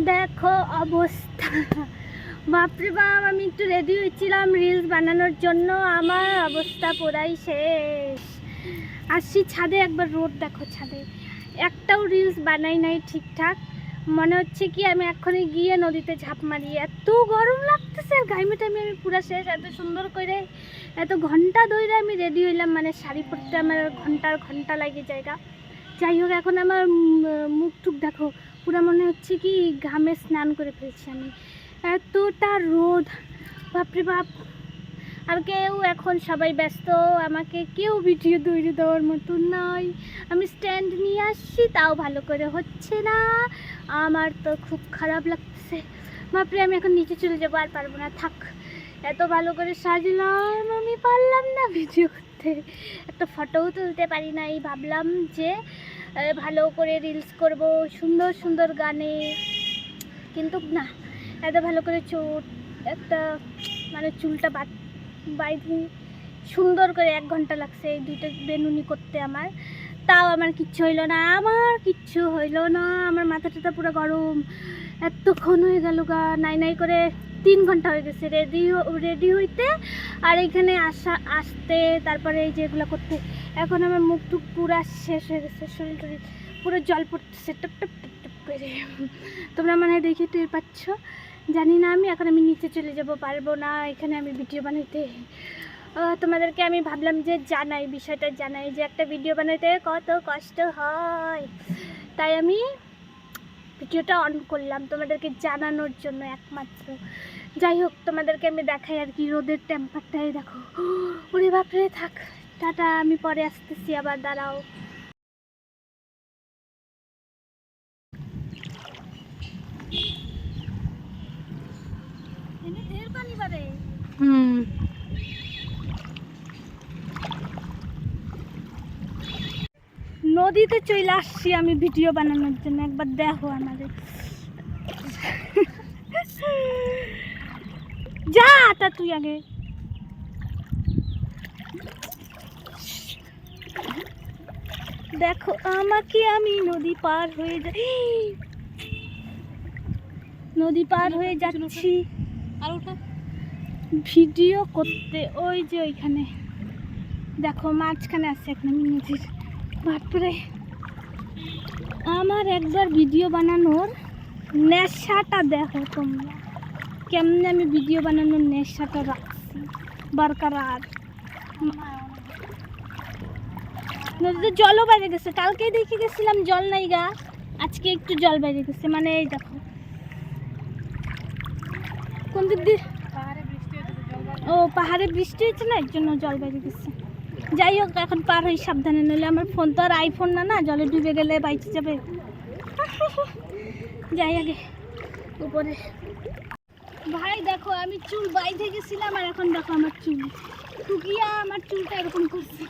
দেখো অবস্থা, বাপরে বাপ। আমি একটু রেডি হয়েছিলাম রিলস বানানোর জন্য, আমার অবস্থা পুরাই শেষ। আসছি ছাদে, একবার রোদ দেখো ছাদে, একটাও রিলস বানাই নাই ঠিকঠাক। মনে হচ্ছে কি আমি এক্ষুনি গিয়ে নদীতে ঝাঁপ মারি, এত গরম লাগতেছে। আর ঘাইমে টাইমে আমি পুরা শেষ। এত সুন্দর করে এত ঘন্টা ধরে আমি রেডি হইলাম, মানে শাড়ি পরতে আমার ঘন্টা লাগে জায়গা। যাই হোক, এখন আমার মুখ টুক দেখো, পুরো মনে হচ্ছে কি ঘামে স্নান করে ফেলছি আমি, এতটা রোদ, বাপরে বাপ। আর কেউ এখন সবাই ব্যস্ত, আমাকে কেউ ভিডিও তৈরি দেওয়ার মতো নাই। আমি স্ট্যান্ড নিয়ে আসছি, তাও ভালো করে হচ্ছে না। আমার তো খুব খারাপ লাগতেছে, বাপরে। আমি এখন নিচে চলে যাবো, আর পারবো না, থাক। এত ভালো করে সাজলাম, আমি পারলাম না ভিডিও করতে, একটা ফটোও তুলতে পারি নাই। ভাবলাম যে ভালো করে রিলস করব সুন্দর সুন্দর গানে, কিন্তু না, এত ভালো করে একটা মানে চুলটা বাইধি সুন্দর করে 1 ঘন্টা লাগছে এই দুইটা বেনুনি করতে আমার, তাও আমার কিচ্ছু হইলো না, আমার মাথা টাথা পুরো গরম। এতক্ষণ হয়ে গেল গা, নাই করে 3 ঘন্টা হয়ে গেছে রেডি হইতে, আর এখানে আসতে, তারপরে এই যে এগুলো করতে। এখন আমার মুখ টুক পুরো শেষ হয়ে গেছে, শরীর টরীর পুরো জল পড়তেছে টপ টপ টপ টপ করে। তোমরা মানে দেখে টের পাচ্ছ, জানি না। আমি নিচে চলে যাব, পারবো না এখানে আমি ভিডিও বানাইতে। তোমাদেরকে আমি ভাবলাম যে বিষয়টা জানাই যে একটা ভিডিও বানাইতে কত কষ্ট হয়, তাই আমি ভিডিওটা অন করলাম তোমাদেরকে জানানোর জন্য একমাত্র। যাই হোক, তোমাদেরকে আমি দেখাই আর কি, রোদের টেম্পারটাই দেখো, ওরে বাপরে। থাক, টাটা, আমি পরে আসতেছি আবার, দাঁড়াও। নদীতে চলে আসছি আমি ভিডিও বানানোর জন্য, একবার দেখো আমাদের। যা তা তুই আগে, দেখো আমাকে, আমি নদী পার হয়ে যাচ্ছি আর ওটা ভিডিও করতে। ওই যে ওইখানে দেখো, মাঝখানে আছে এখন আমি নদীর। বাপরে, আমার একবার ভিডিও বানানোর নেশাটা দেখো তোমরা, কেমনে আমি ভিডিও বানানোর নেশাটা রাখছি বরকরার। নদীতে জলও বাইরে গেছে, কালকেই দেখে গেছিলাম জল নাই গা, আজকে একটু জল বাইরে গেছে। মানে এই দেখো কোন দিক দিয়ে, ও পাহাড়ে বৃষ্টি হয়েছে না, এর জন্য জল বাইরে গেছে। যাই হোক, এখন পার হই সাবধানে, নইলে আমার ফোন তো আর আইফোন না, জলে ডুবে গেলে বাইচে যাবে। যাই আগে উপরে। ভাই দেখো, আমি চুল বাইধে গেছিলাম, আর এখন দেখো আমার চুল টুকিয়া, আমার চুলটা এরকম করছে।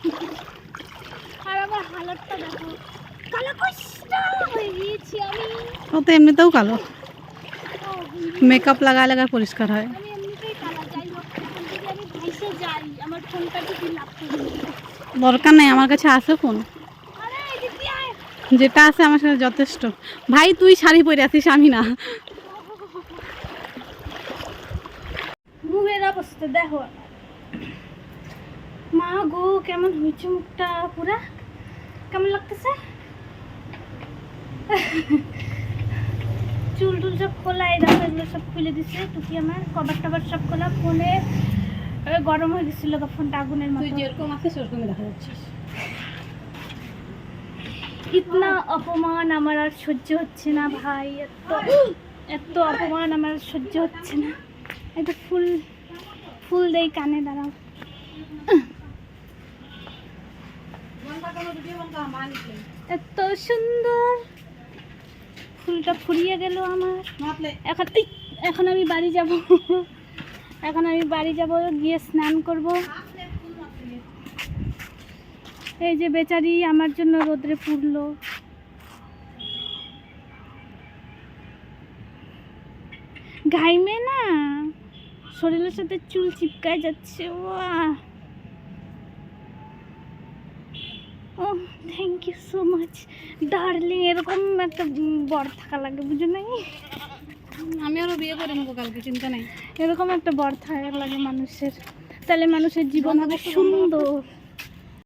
আর আমার হালতটা দেখো, কালো কষ্ট হয়ে গিয়েছি আমি। ও তো এমনিতেও কালো, মেকআপ লাগালে পরিষ্কার হয়। আমি এমনিতেই কালো। যাই হোক, আমি ভাইসে যাই, আমার ফোনটা টুকি লাগতে দরকার নেই, আমার কাছে আছে ফোন, যেটা আছে আমার সাথে যথেষ্ট। ভাই তুই শাড়ি পরে আছিস, আমি না। মুখের অবস্থা দেখো, মা গো কেমন হয়েছে মুখটা, পুরা কেমন লাগতেছে। চুল টুল সব খোলা, এই দেখো এগুলো সব খুলে দিচ্ছে টুকি, আমার কভার টভার সব খোলা। ফোনে গরম হয়ে গেছিল, ফোনটা আগুনের মতো। তুই যেরকম আছিস সেরকমই দেখা যাচ্ছিস। ইতনা অপমান আমার আর সহ্য হচ্ছে না ভাই, এত অপমান আমার সহ্য হচ্ছে না। একটা ফুল দেই কানে, দাঁড়াও। এত সুন্দর ফুলটা ফুরিয়ে গেল আমার। এখন আমি বাড়ি যাব, গিয়ে স্নান করব। এই যে বেচারি আমার জন্য রোদ্রে পুড়লো। ঘাইমে না শরীরের সাথে চুল চিপকায় যাচ্ছে। ও thank you so much darling, এরকম একটা বর থাকা লাগে, বুঝো নাই। আমি আরো বিয়ে করে নেবো কালকে, চিন্তা নাই। এরকম একটা বর থাকার লাগে মানুষের, তাহলে মানুষের জীবন হবে সুন্দর।